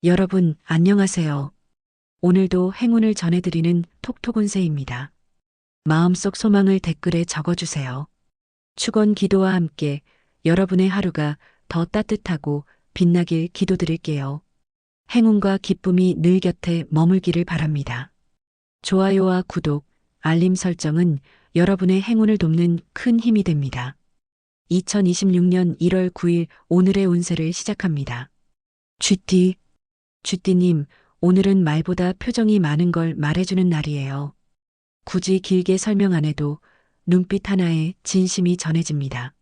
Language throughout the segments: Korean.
여러분, 안녕하세요. 오늘도 행운을 전해드리는 톡톡운세입니다. 마음속 소망을 댓글에 적어주세요. 축원 기도와 함께 여러분의 하루가 더 따뜻하고 빛나길 기도드릴게요. 행운과 기쁨이 늘 곁에 머물기를 바랍니다. 좋아요와 구독, 알림 설정은 여러분의 행운을 돕는 큰 힘이 됩니다. 2026년 1월 9일 오늘의 운세를 시작합니다. 쥐띠님, 오늘은 말보다 표정이 많은 걸 말해주는 날이에요. 굳이 길게 설명 안 해도 눈빛 하나에 진심이 전해집니다.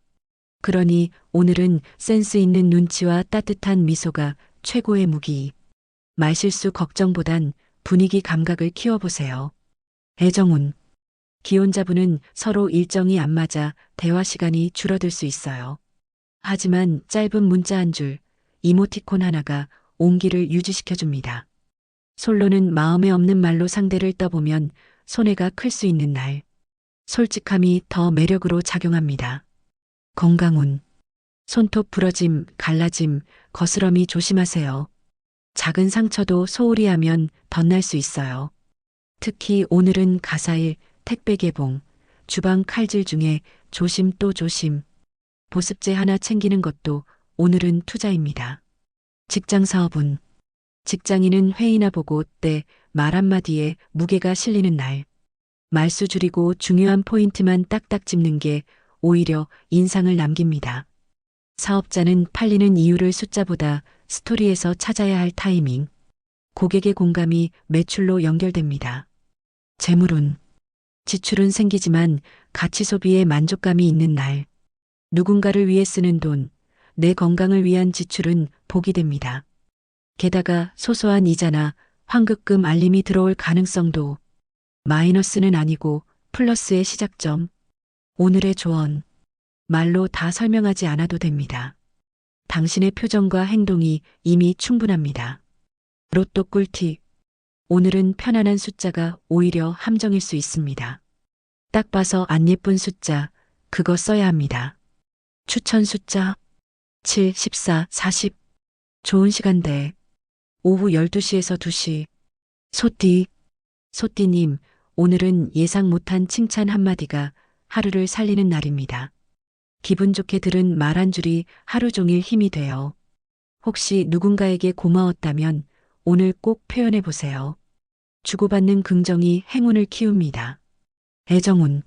그러니 오늘은 센스 있는 눈치와 따뜻한 미소가 최고의 무기. 말실수 걱정보단 분위기 감각을 키워보세요. 애정운. 기혼자분은 서로 일정이 안 맞아 대화 시간이 줄어들 수 있어요. 하지만 짧은 문자 한 줄, 이모티콘 하나가 온기를 유지시켜줍니다. 솔로는 마음에 없는 말로 상대를 떠보면 손해가 클 수 있는 날. 솔직함이 더 매력으로 작용합니다. 건강운. 손톱 부러짐, 갈라짐, 거스러미 조심하세요. 작은 상처도 소홀히 하면 덧날 수 있어요. 특히 오늘은 가사일, 택배 개봉, 주방 칼질 중에 조심 또 조심. 보습제 하나 챙기는 것도 오늘은 투자입니다. 직장 사업운. 직장인은 회의나 보고 때 말 한마디에 무게가 실리는 날. 말수 줄이고 중요한 포인트만 딱딱 짚는 게 오히려 인상을 남깁니다. 사업자는 팔리는 이유를 숫자보다 스토리에서 찾아야 할 타이밍. 고객의 공감이 매출로 연결됩니다. 재물운. 지출은 생기지만 가치 소비에 만족감이 있는 날. 누군가를 위해 쓰는 돈, 내 건강을 위한 지출은 복이 됩니다. 게다가 소소한 이자나 환급금 알림이 들어올 가능성도 마이너스는 아니고 플러스의 시작점. 오늘의 조언. 말로 다 설명하지 않아도 됩니다. 당신의 표정과 행동이 이미 충분합니다. 로또 꿀팁. 오늘은 편안한 숫자가 오히려 함정일 수 있습니다. 딱 봐서 안 예쁜 숫자, 그거 써야 합니다. 추천 숫자 7, 14, 40. 좋은 시간대. 오후 12시에서 2시. 소띠님, 오늘은 예상 못한 칭찬 한마디가 하루를 살리는 날입니다. 기분 좋게 들은 말 한 줄이 하루 종일 힘이 돼요. 혹시 누군가에게 고마웠다면 오늘 꼭 표현해 보세요. 주고받는 긍정이 행운을 키웁니다. 애정운.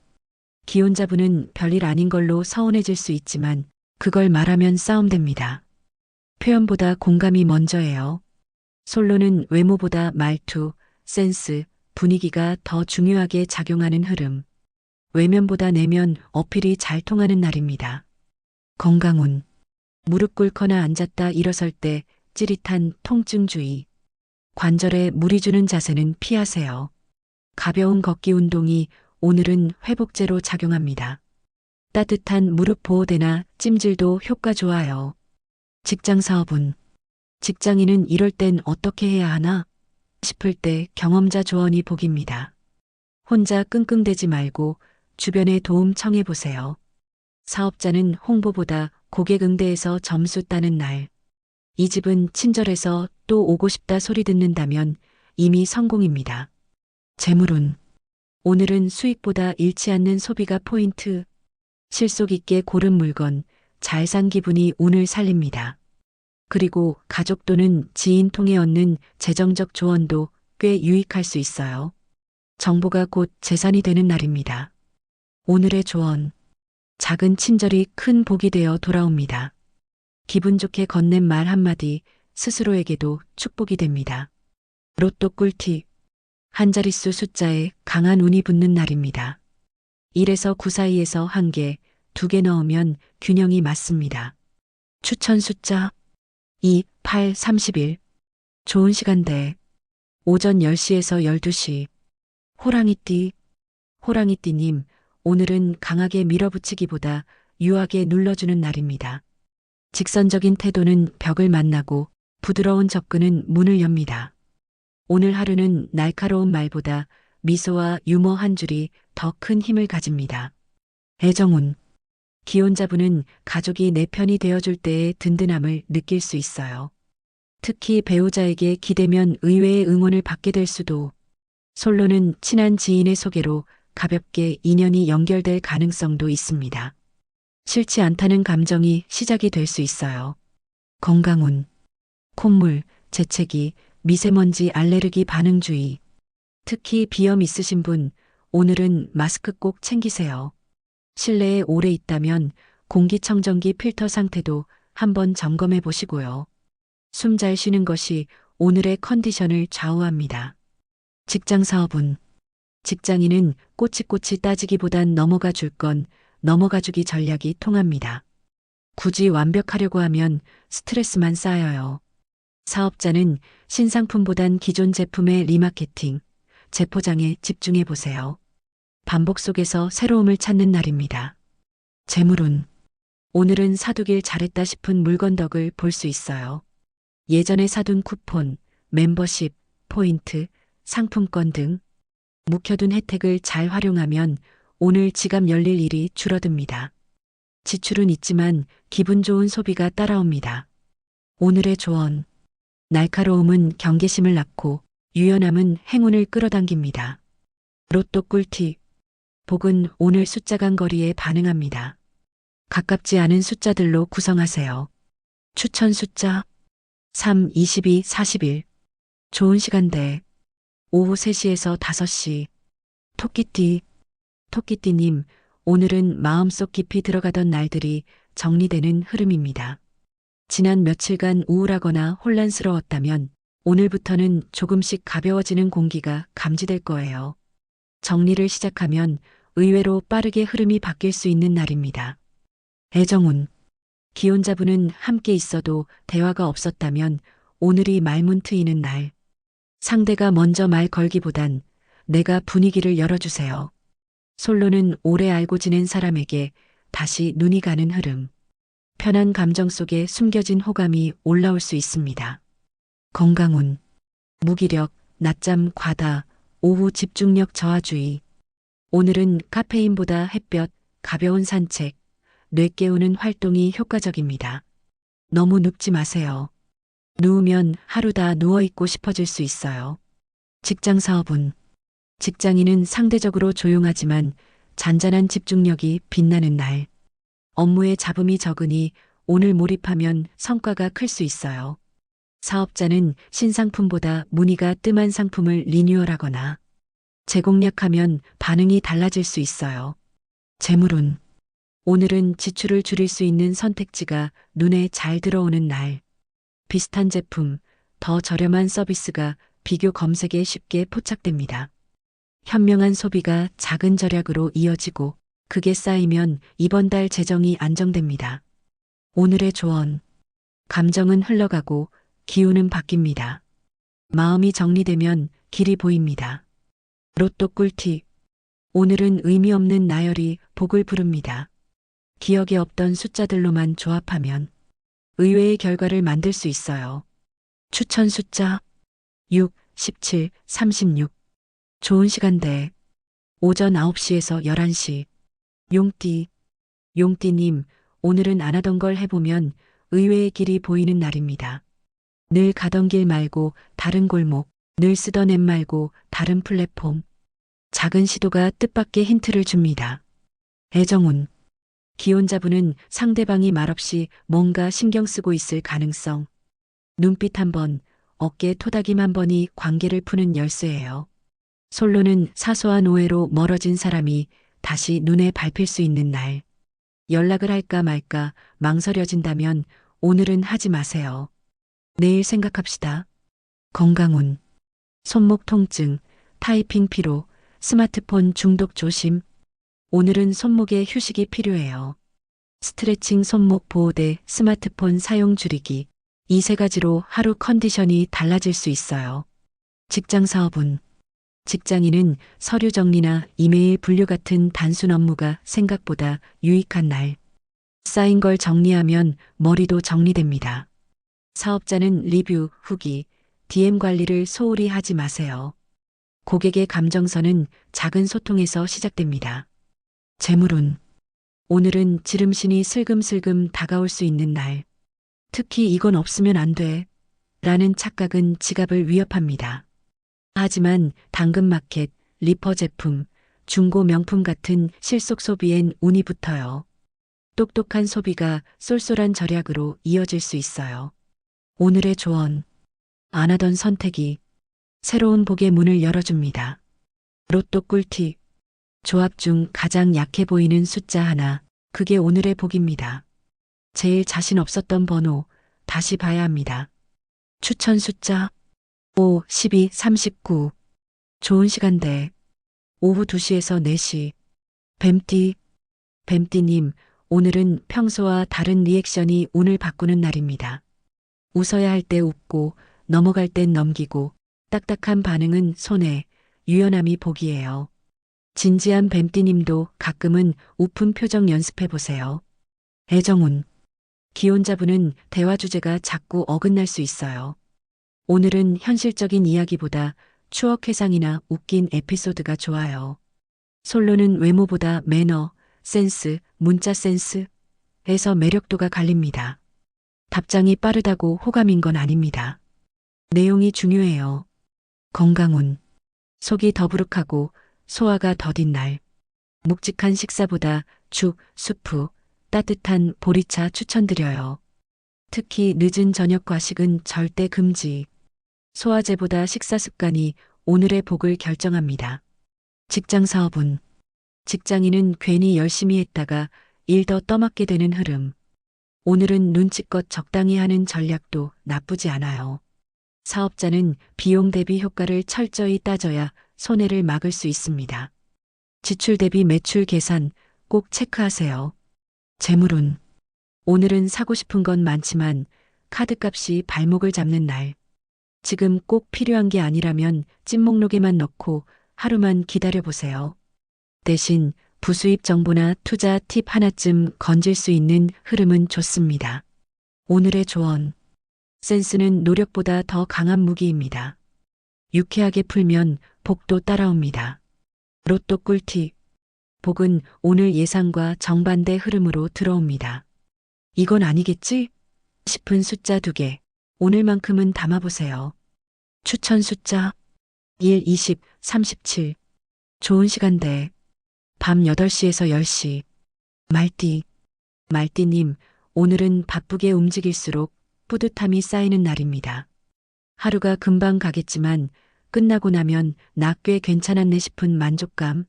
기혼자분은 별일 아닌 걸로 서운해질 수 있지만 그걸 말하면 싸움됩니다. 표현보다 공감이 먼저예요. 솔로는 외모보다 말투, 센스, 분위기가 더 중요하게 작용하는 흐름. 외면보다 내면 어필이 잘 통하는 날입니다. 건강운. 무릎 꿇거나 앉았다 일어설 때 찌릿한 통증 주의. 관절에 무리 주는 자세는 피하세요. 가벼운 걷기 운동이 오늘은 회복제로 작용합니다. 따뜻한 무릎 보호대나 찜질도 효과 좋아요. 직장 사업운. 직장인은 이럴 땐 어떻게 해야 하나 싶을 때 경험자 조언이 복입니다. 혼자 끙끙대지 말고 주변에 도움 청해 보세요. 사업자는 홍보보다 고객 응대에서 점수 따는 날. 이 집은 친절해서 또 오고 싶다 소리 듣는다면 이미 성공입니다. 재물운. 오늘은 수익보다 잃지 않는 소비가 포인트. 실속 있게 고른 물건, 잘 산 기분이 운을 살립니다. 그리고 가족 또는 지인 통해 얻는 재정적 조언도 꽤 유익할 수 있어요. 정보가 곧 재산이 되는 날입니다. 오늘의 조언. 작은 친절이 큰 복이 되어 돌아옵니다. 기분 좋게 건넨 말 한마디 스스로에게도 축복이 됩니다. 로또 꿀팁. 한 자릿수 숫자에 강한 운이 붙는 날입니다. 1에서 9 사이에서 1개, 2개 넣으면 균형이 맞습니다. 추천 숫자 2, 8, 31. 좋은 시간대. 오전 10시에서 12시. 호랑이띠님, 오늘은 강하게 밀어붙이기보다 유하게 눌러주는 날입니다. 직선적인 태도는 벽을 만나고 부드러운 접근은 문을 엽니다. 오늘 하루는 날카로운 말보다 미소와 유머 한 줄이 더 큰 힘을 가집니다. 애정운. 기혼자분은 가족이 내 편이 되어줄 때의 든든함을 느낄 수 있어요. 특히 배우자에게 기대면 의외의 응원을 받게 될 수도. 솔로는 친한 지인의 소개로 가볍게 인연이 연결될 가능성도 있습니다. 싫지 않다는 감정이 시작이 될 수 있어요. 건강운, 콧물, 재채기, 미세먼지 알레르기 반응 주의. 특히 비염 있으신 분, 오늘은 마스크 꼭 챙기세요. 실내에 오래 있다면 공기청정기 필터 상태도 한번 점검해 보시고요. 숨 잘 쉬는 것이 오늘의 컨디션을 좌우합니다. 직장 사업운. 직장인은 꼬치꼬치 따지기보단 넘어가 줄 건 넘어가 주기 전략이 통합니다. 굳이 완벽하려고 하면 스트레스만 쌓여요. 사업자는 신상품보단 기존 제품의 리마케팅, 재포장에 집중해 보세요. 반복 속에서 새로움을 찾는 날입니다. 재물운. 오늘은 사두길 잘했다 싶은 물건 덕을 볼 수 있어요. 예전에 사둔 쿠폰, 멤버십, 포인트, 상품권 등 묵혀둔 혜택을 잘 활용하면 오늘 지갑 열릴 일이 줄어듭니다. 지출은 있지만 기분 좋은 소비가 따라옵니다. 오늘의 조언. 날카로움은 경계심을 낳고 유연함은 행운을 끌어당깁니다. 로또 꿀팁. 복은 오늘 숫자 간거리에 반응합니다. 가깝지 않은 숫자들로 구성하세요. 추천 숫자 3, 22, 41. 좋은 시간대 오후 3시에서 5시. 토끼띠. 토끼띠님, 오늘은 마음속 깊이 들어가던 날들이 정리되는 흐름입니다. 지난 며칠간 우울하거나 혼란스러웠다면 오늘부터는 조금씩 가벼워지는 공기가 감지될 거예요. 정리를 시작하면 의외로 빠르게 흐름이 바뀔 수 있는 날입니다. 애정운. 기혼자분은 함께 있어도 대화가 없었다면 오늘이 말문 트이는 날. 상대가 먼저 말 걸기보단 내가 분위기를 열어주세요. 솔로는 오래 알고 지낸 사람에게 다시 눈이 가는 흐름. 편한 감정 속에 숨겨진 호감이 올라올 수 있습니다. 건강운. 무기력, 낮잠 과다, 오후 집중력 저하주의. 오늘은 카페인보다 햇볕, 가벼운 산책, 뇌 깨우는 활동이 효과적입니다. 너무 눕지 마세요. 누우면 하루 다 누워있고 싶어질 수 있어요. 직장 사업운. 직장인은 상대적으로 조용하지만 잔잔한 집중력이 빛나는 날. 업무에 잡음이 적으니 오늘 몰입하면 성과가 클 수 있어요. 사업자는 신상품보다 문의가 뜸한 상품을 리뉴얼하거나 재공략하면 반응이 달라질 수 있어요. 재물운. 오늘은 지출을 줄일 수 있는 선택지가 눈에 잘 들어오는 날. 비슷한 제품, 더 저렴한 서비스가 비교 검색에 쉽게 포착됩니다. 현명한 소비가 작은 절약으로 이어지고 그게 쌓이면 이번 달 재정이 안정됩니다. 오늘의 조언. 감정은 흘러가고 기운은 바뀝니다. 마음이 정리되면 길이 보입니다. 로또 꿀팁. 오늘은 의미 없는 나열이 복을 부릅니다. 기억에 없던 숫자들로만 조합하면 의외의 결과를 만들 수 있어요. 추천 숫자 6, 17, 36. 좋은 시간대 오전 9시에서 11시. 용띠. 용띠님, 오늘은 안 하던 걸 해보면 의외의 길이 보이는 날입니다. 늘 가던 길 말고 다른 골목, 늘 쓰던 앱 말고 다른 플랫폼. 작은 시도가 뜻밖의 힌트를 줍니다. 애정운. 기혼자분은 상대방이 말없이 뭔가 신경 쓰고 있을 가능성. 눈빛 한 번, 어깨 토닥임 한 번이 관계를 푸는 열쇠예요. 솔로는 사소한 오해로 멀어진 사람이 다시 눈에 밟힐 수 있는 날. 연락을 할까 말까 망설여진다면 오늘은 하지 마세요. 내일 생각합시다. 건강운. 손목 통증, 타이핑 피로, 스마트폰 중독 조심. 오늘은 손목에 휴식이 필요해요. 스트레칭 손목 보호대, 스마트폰 사용 줄이기. 이 세 가지로 하루 컨디션이 달라질 수 있어요. 직장 사업운. 직장인은 서류 정리나 이메일 분류 같은 단순 업무가 생각보다 유익한 날. 쌓인 걸 정리하면 머리도 정리됩니다. 사업자는 리뷰, 후기, DM 관리를 소홀히 하지 마세요. 고객의 감정선은 작은 소통에서 시작됩니다. 재물운. 오늘은 지름신이 슬금슬금 다가올 수 있는 날. 특히 이건 없으면 안 돼. 라는 착각은 지갑을 위협합니다. 하지만 당근마켓, 리퍼 제품, 중고 명품 같은 실속 소비엔 운이 붙어요. 똑똑한 소비가 쏠쏠한 절약으로 이어질 수 있어요. 오늘의 조언. 안 하던 선택이 새로운 복의 문을 열어줍니다. 로또 꿀팁. 조합 중 가장 약해 보이는 숫자 하나. 그게 오늘의 복입니다. 제일 자신 없었던 번호. 다시 봐야 합니다. 추천 숫자 5, 12, 39. 좋은 시간대. 오후 2시에서 4시. 뱀띠님, 오늘은 평소와 다른 리액션이 운을 바꾸는 날입니다. 웃어야 할 때 웃고, 넘어갈 땐 넘기고, 딱딱한 반응은 손해, 유연함이 복이에요. 진지한 뱀띠님도 가끔은 우픈 표정 연습해 보세요. 애정운. 기혼자분은 대화 주제가 자꾸 어긋날 수 있어요. 오늘은 현실적인 이야기보다 추억 회상이나 웃긴 에피소드가 좋아요. 솔로는 외모보다 매너, 센스, 문자 센스에서 매력도가 갈립니다. 답장이 빠르다고 호감인 건 아닙니다. 내용이 중요해요. 건강운. 속이 더부룩하고 소화가 더딘 날. 묵직한 식사보다 죽, 수프, 따뜻한 보리차 추천드려요. 특히 늦은 저녁 과식은 절대 금지. 소화제보다 식사 습관이 오늘의 복을 결정합니다. 직장 사업운. 직장인은 괜히 열심히 했다가 일 더 떠맡게 되는 흐름. 오늘은 눈치껏 적당히 하는 전략도 나쁘지 않아요. 사업자는 비용 대비 효과를 철저히 따져야 손해를 막을 수 있습니다. 지출 대비 매출 계산 꼭 체크하세요. 재물운. 오늘은 사고 싶은 건 많지만 카드값이 발목을 잡는 날. 지금 꼭 필요한 게 아니라면 찐목록에만 넣고 하루만 기다려보세요. 대신 부수입 정보나 투자 팁 하나쯤 건질 수 있는 흐름은 좋습니다. 오늘의 조언. 센스는 노력보다 더 강한 무기입니다. 유쾌하게 풀면 복도 따라옵니다. 로또 꿀팁. 복은 오늘 예상과 정반대 흐름으로 들어옵니다. 이건 아니겠지? 싶은 숫자 2개. 오늘만큼은 담아보세요. 추천 숫자 1, 20, 37. 좋은 시간대. 밤 8시에서 10시. 말띠님, 오늘은 바쁘게 움직일수록 뿌듯함이 쌓이는 날입니다. 하루가 금방 가겠지만 끝나고 나면 나 꽤 괜찮았네 싶은 만족감.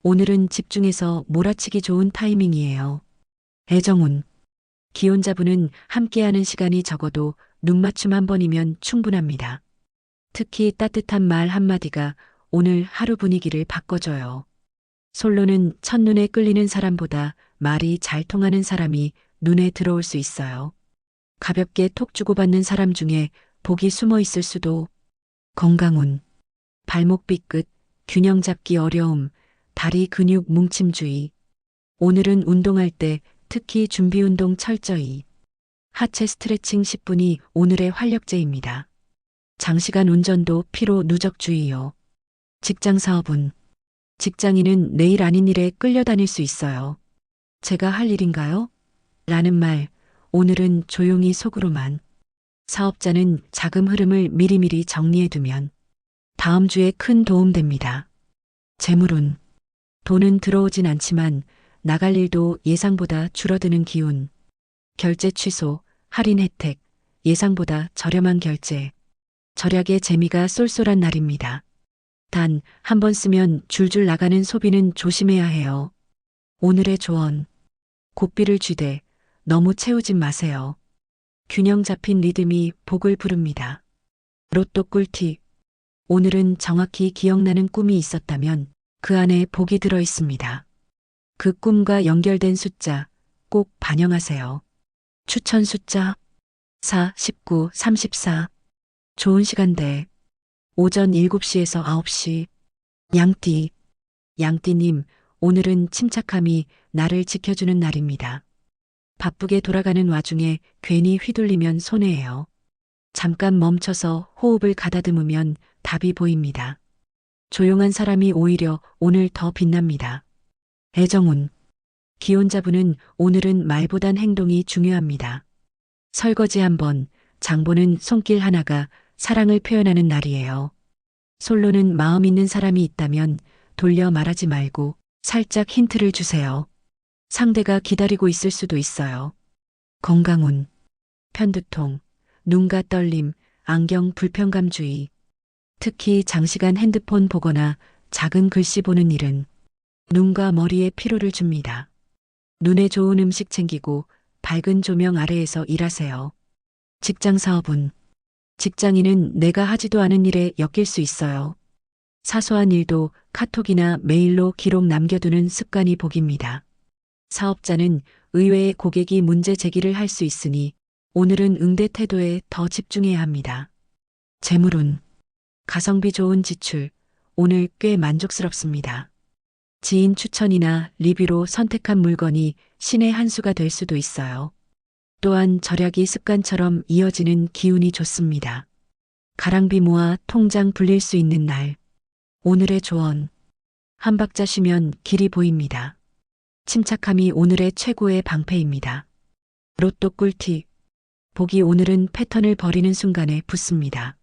오늘은 집중해서 몰아치기 좋은 타이밍이에요. 애정운. 기혼자분은 함께하는 시간이 적어도 눈맞춤 한 번이면 충분합니다. 특히 따뜻한 말 한마디가 오늘 하루 분위기를 바꿔줘요. 솔로는 첫눈에 끌리는 사람보다 말이 잘 통하는 사람이 눈에 들어올 수 있어요. 가볍게 톡 주고받는 사람 중에 복이 숨어 있을 수도. 건강운. 발목 삐끗, 균형 잡기 어려움, 다리 근육 뭉침주의. 오늘은 운동할 때 특히 준비 운동 철저히. 하체 스트레칭 10분이 오늘의 활력제입니다. 장시간 운전도 피로 누적 주의요. 직장 사업운. 직장인은 내일 아닌 일에 끌려다닐 수 있어요. 제가 할 일인가요? 라는 말, 오늘은 조용히 속으로만. 사업자는 자금 흐름을 미리미리 정리해두면 다음 주에 큰 도움 됩니다. 재물운. 돈은 들어오진 않지만 나갈 일도 예상보다 줄어드는 기운. 결제 취소, 할인 혜택, 예상보다 저렴한 결제. 절약의 재미가 쏠쏠한 날입니다. 단, 한 번 쓰면 줄줄 나가는 소비는 조심해야 해요. 오늘의 조언. 고삐를 쥐되 너무 채우진 마세요. 균형 잡힌 리듬이 복을 부릅니다. 로또 꿀팁. 오늘은 정확히 기억나는 꿈이 있었다면 그 안에 복이 들어 있습니다. 그 꿈과 연결된 숫자 꼭 반영하세요. 추천 숫자 4, 19, 34. 좋은 시간대. 오전 7시에서 9시. 양띠님, 오늘은 침착함이 나를 지켜주는 날입니다. 바쁘게 돌아가는 와중에 괜히 휘둘리면 손해예요. 잠깐 멈춰서 호흡을 가다듬으면 답이 보입니다. 조용한 사람이 오히려 오늘 더 빛납니다. 애정운. 기혼자분은 오늘은 말보단 행동이 중요합니다. 설거지 한 번, 장보는 손길 하나가 사랑을 표현하는 날이에요. 솔로는 마음 있는 사람이 있다면 돌려 말하지 말고 살짝 힌트를 주세요. 상대가 기다리고 있을 수도 있어요. 건강운, 편두통, 눈가 떨림, 안경 불편감 주의. 특히 장시간 핸드폰 보거나 작은 글씨 보는 일은 눈과 머리에 피로를 줍니다. 눈에 좋은 음식 챙기고 밝은 조명 아래에서 일하세요. 직장 사업은 직장인은 내가 하지도 않은 일에 엮일 수 있어요. 사소한 일도 카톡이나 메일로 기록 남겨두는 습관이 복입니다. 사업자는 의외의 고객이 문제 제기를 할 수 있으니 오늘은 응대 태도에 더 집중해야 합니다. 재물운, 가성비 좋은 지출, 오늘 꽤 만족스럽습니다. 지인 추천이나 리뷰로 선택한 물건이 신의 한 수가 될 수도 있어요. 또한 절약이 습관처럼 이어지는 기운이 좋습니다. 가랑비 모아 통장 불릴 수 있는 날. 오늘의 조언. 한 박자 쉬면 길이 보입니다. 침착함이 오늘의 최고의 방패입니다. 로또 꿀팁. 복이 오늘은 패턴을 버리는 순간에 붙습니다.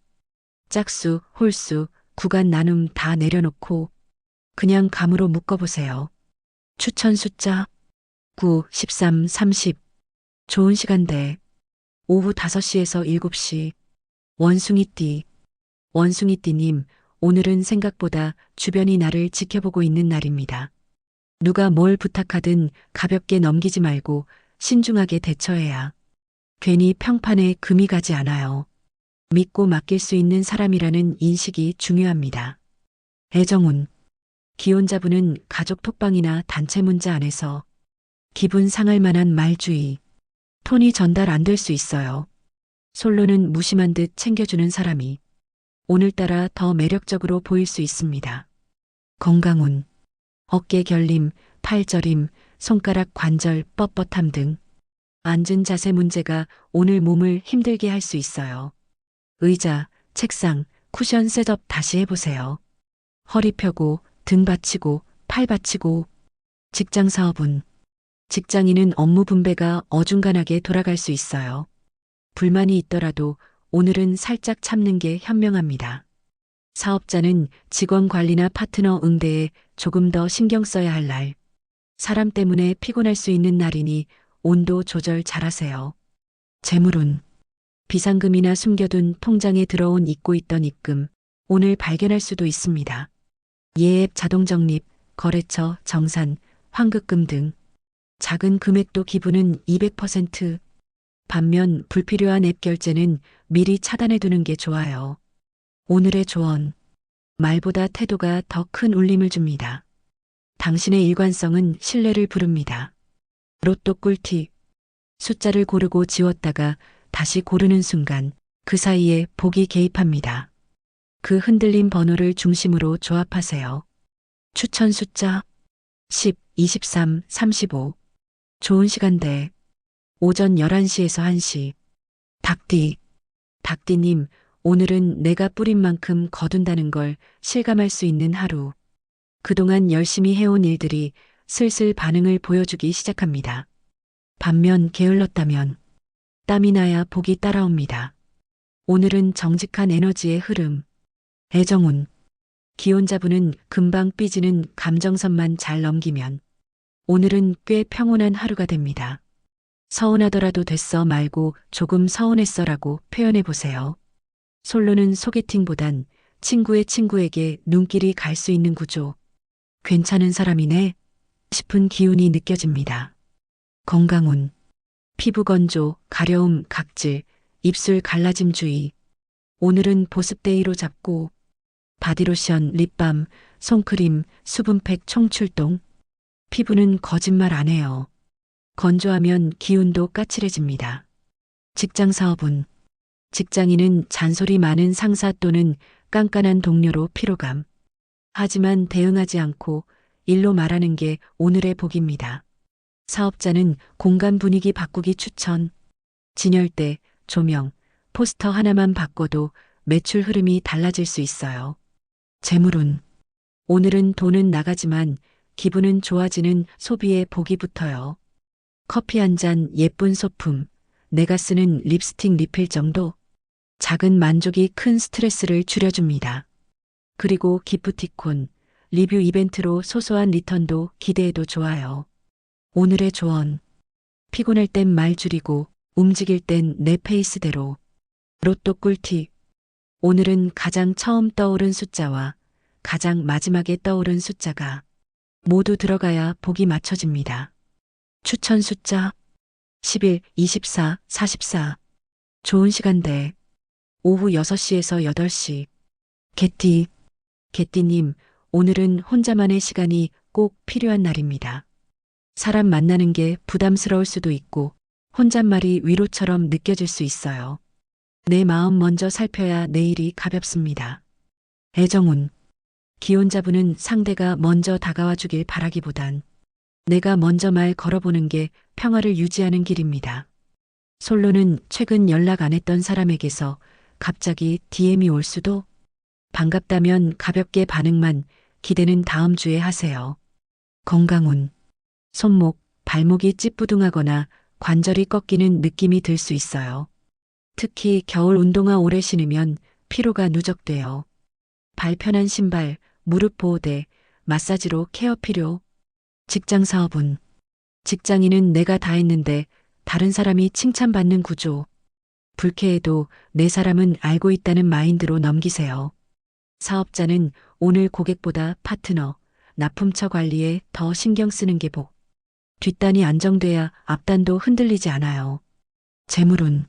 짝수, 홀수, 구간 나눔 다 내려놓고 그냥 감으로 묶어보세요. 추천 숫자 9, 13, 30. 좋은 시간대. 오후 5시에서 7시. 원숭이띠. 원숭이띠님, 오늘은 생각보다 주변이 나를 지켜보고 있는 날입니다. 누가 뭘 부탁하든 가볍게 넘기지 말고 신중하게 대처해야 괜히 평판에 금이 가지 않아요. 믿고 맡길 수 있는 사람이라는 인식이 중요합니다. 애정운. 기혼자분은 가족 톡방이나 단체 문자 안에서 기분 상할 만한 말 주의. 톤이 전달 안 될 수 있어요. 솔로는 무심한 듯 챙겨주는 사람이 오늘따라 더 매력적으로 보일 수 있습니다. 건강운. 어깨 결림, 팔 저림, 손가락 관절 뻣뻣함 등 앉은 자세 문제가 오늘 몸을 힘들게 할 수 있어요. 의자, 책상, 쿠션 셋업 다시 해보세요. 허리 펴고, 등 받치고, 팔 받치고. 직장 사업은 직장인은 업무 분배가 어중간하게 돌아갈 수 있어요. 불만이 있더라도 오늘은 살짝 참는 게 현명합니다. 사업자는 직원 관리나 파트너 응대에 조금 더 신경 써야 할 날. 사람 때문에 피곤할 수 있는 날이니 온도 조절 잘하세요. 재물운. 비상금이나 숨겨둔 통장에 들어온 잊고 있던 입금, 오늘 발견할 수도 있습니다. 예앱 자동적립, 거래처, 정산, 환급금 등 작은 금액도 기분은 200%. 반면 불필요한 앱 결제는 미리 차단해 두는 게 좋아요. 오늘의 조언. 말보다 태도가 더 큰 울림을 줍니다. 당신의 일관성은 신뢰를 부릅니다. 로또 꿀팁. 숫자를 고르고 지웠다가 다시 고르는 순간 그 사이에 복이 개입합니다. 그 흔들린 번호를 중심으로 조합하세요. 추천 숫자 10, 23, 35. 좋은 시간대. 오전 11시에서 1시. 닭띠. 닭띠님, 오늘은 내가 뿌린 만큼 거둔다는 걸 실감할 수 있는 하루. 그동안 열심히 해온 일들이 슬슬 반응을 보여주기 시작합니다. 반면 게을렀다면 땀이 나야 복이 따라옵니다. 오늘은 정직한 에너지의 흐름. 애정운. 기혼자분은 금방 삐지는 감정선만 잘 넘기면 오늘은 꽤 평온한 하루가 됩니다. 서운하더라도 됐어 말고 조금 서운했어라고 표현해보세요. 솔로는 소개팅보단 친구의 친구에게 눈길이 갈 수 있는 구조. 괜찮은 사람이네 싶은 기운이 느껴집니다. 건강운. 피부 건조, 가려움, 각질, 입술 갈라짐 주의. 오늘은 보습데이로 잡고 바디로션, 립밤, 손크림, 수분팩 총출동. 피부는 거짓말 안 해요. 건조하면 기운도 까칠해집니다. 직장 사업은 직장인은 잔소리 많은 상사 또는 깐깐한 동료로 피로감. 하지만 대응하지 않고 일로 말하는 게 오늘의 복입니다. 사업자는 공간 분위기 바꾸기 추천. 진열대, 조명, 포스터 하나만 바꿔도 매출 흐름이 달라질 수 있어요. 재물운. 오늘은 돈은 나가지만 기분은 좋아지는 소비에 복이 붙어요. 커피 한 잔, 예쁜 소품, 내가 쓰는 립스틱 리필 정도? 작은 만족이 큰 스트레스를 줄여줍니다. 그리고 기프티콘, 리뷰 이벤트로 소소한 리턴도 기대해도 좋아요. 오늘의 조언. 피곤할 땐 말 줄이고 움직일 땐 내 페이스대로. 로또 꿀팁. 오늘은 가장 처음 떠오른 숫자와 가장 마지막에 떠오른 숫자가 모두 들어가야 복이 맞춰집니다. 추천 숫자 11, 24, 44. 좋은 시간대. 오후 6시에서 8시. 개띠님, 오늘은 혼자만의 시간이 꼭 필요한 날입니다. 사람 만나는 게 부담스러울 수도 있고 혼잣말이 위로처럼 느껴질 수 있어요. 내 마음 먼저 살펴야 내일이 가볍습니다. 애정운. 기혼자분은 상대가 먼저 다가와 주길 바라기보단 내가 먼저 말 걸어보는 게 평화를 유지하는 길입니다. 솔로는 최근 연락 안 했던 사람에게서 갑자기 DM이 올 수도. 반갑다면 가볍게 반응만, 기대는 다음 주에 하세요. 건강운. 손목, 발목이 찌뿌둥하거나 관절이 꺾이는 느낌이 들 수 있어요. 특히 겨울 운동화 오래 신으면 피로가 누적돼요. 발 편한 신발, 무릎 보호대, 마사지로 케어 필요. 직장 사업운. 직장인은 내가 다 했는데 다른 사람이 칭찬받는 구조. 불쾌해도 내 사람은 알고 있다는 마인드로 넘기세요. 사업자는 오늘 고객보다 파트너, 납품처 관리에 더 신경 쓰는 게 복. 뒷단이 안정돼야 앞단도 흔들리지 않아요. 재물운.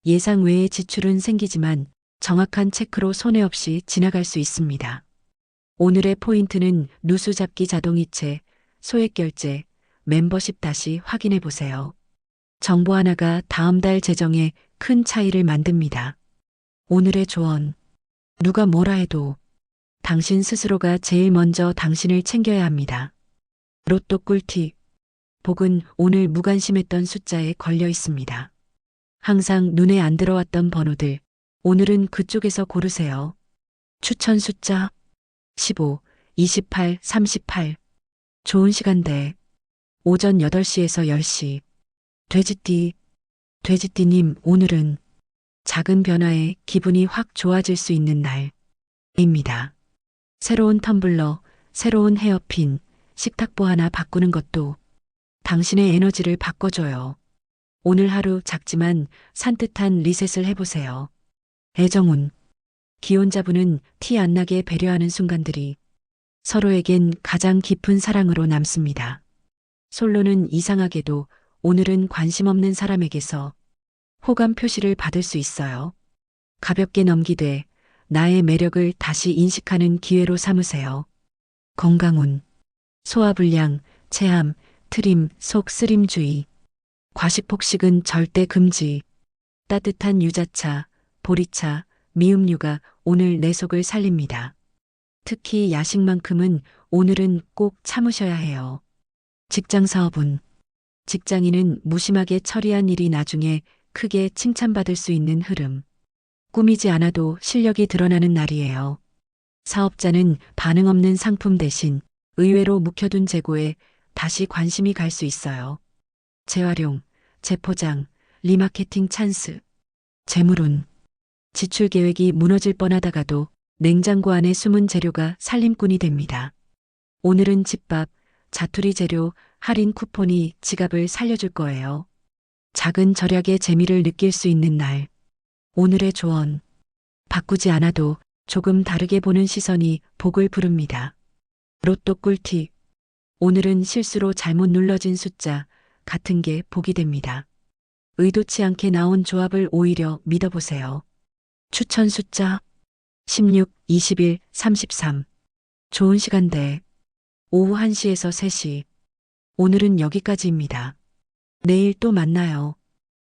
예상 외의 지출은 생기지만 정확한 체크로 손해 없이 지나갈 수 있습니다. 오늘의 포인트는 누수 잡기 자동이체, 소액 결제, 멤버십 다시 확인해 보세요. 정보 하나가 다음 달 재정에 큰 차이를 만듭니다. 오늘의 조언. 누가 뭐라 해도 당신 스스로가 제일 먼저 당신을 챙겨야 합니다. 로또 꿀팁. 복은 오늘 무관심했던 숫자에 걸려 있습니다. 항상 눈에 안 들어왔던 번호들, 오늘은 그쪽에서 고르세요. 추천 숫자 15, 28, 38. 좋은 시간대. 오전 8시에서 10시. 돼지띠님, 오늘은 작은 변화에 기분이 확 좋아질 수 있는 날입니다. 새로운 텀블러, 새로운 헤어핀, 식탁보 하나 바꾸는 것도 당신의 에너지를 바꿔줘요. 오늘 하루 작지만 산뜻한 리셋을 해보세요. 애정운. 기혼자분은 티 안 나게 배려하는 순간들이 서로에겐 가장 깊은 사랑으로 남습니다. 솔로는 이상하게도 오늘은 관심 없는 사람에게서 호감 표시를 받을 수 있어요. 가볍게 넘기되 나의 매력을 다시 인식하는 기회로 삼으세요. 건강운. 소화불량, 체함, 트림, 속 쓰림주의. 과식 폭식은 절대 금지. 따뜻한 유자차, 보리차, 미음류가 오늘 내 속을 살립니다. 특히 야식만큼은 오늘은 꼭 참으셔야 해요. 직장 사업운. 직장인은 무심하게 처리한 일이 나중에 크게 칭찬받을 수 있는 흐름. 꾸미지 않아도 실력이 드러나는 날이에요. 사업자는 반응 없는 상품 대신 의외로 묵혀둔 재고에 다시 관심이 갈 수 있어요. 재활용, 재포장, 리마케팅 찬스. 재물운. 지출 계획이 무너질 뻔하다가도 냉장고 안에 숨은 재료가 살림꾼이 됩니다. 오늘은 집밥, 자투리 재료, 할인 쿠폰이 지갑을 살려줄 거예요. 작은 절약의 재미를 느낄 수 있는 날. 오늘의 조언. 바꾸지 않아도 조금 다르게 보는 시선이 복을 부릅니다. 로또 꿀팁. 오늘은 실수로 잘못 눌러진 숫자 같은 게 복이 됩니다. 의도치 않게 나온 조합을 오히려 믿어보세요. 추천 숫자 16, 21, 33. 좋은 시간대. 오후 1시에서 3시. 오늘은 여기까지입니다. 내일 또 만나요.